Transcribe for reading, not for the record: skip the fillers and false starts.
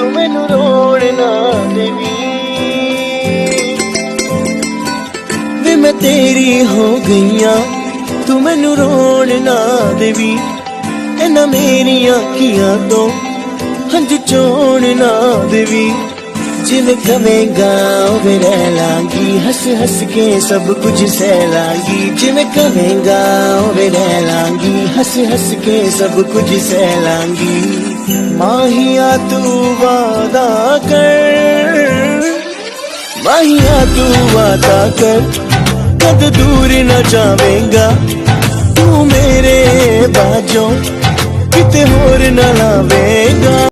ਤੂੰ ਮੈਨੂੰ ਰੋਣ ਨਾ ਦੇਵੀਂ ਵੇ ਮੈਂ ਤੇਰੀ ਹੋ ਗਈਆਂ ਤੂੰ ਮੈਨੂੰ ਰੋਣ ਨਾ ਦੇਵੀਂ ਇਹਨਾਂ ਮੇਰੀਆਂ ਅੱਖੀਆਂ ਤੋਂ ਹੰਝੂ ਚੋਣ ਨਾ ਦੇਵੀਂ ਜਿਵੇਂ ਕਵੇਂਗਾ ਉਵੇਂ ਰਹਿ ਲਾਂਗੀ ਹੱਸ ਹੱਸ ਕੇ ਸਭ ਕੁਝ ਸਹਿ ਲਾਂਗੀ ਜਿਵੇਂ ਕਵੇਂਗਾ ਉਵੇਂ ਰਹਿ ਲਾਂਗੀ ਹੱਸ ਹੱਸ ਕੇ ਸਭ ਕੁਝ ਸਹਿ ਲਾਂਗੀ ਮਾਹੀਆ ਤੂੰ ਵਾਦਾ ਕਰ ਮਾਹੀਆ ਤੂੰ ਵਾਦਾ ਕਰ ਕਦ ਦੂਰ ਨਾ ਜਾਵੇਂਗਾ ਤੂੰ ਮੇਰੇ ਬਾਝੋਂ ਕਿਤੇ ਹੋਰ ਨਾ ਲਾਵੇਂਗਾ।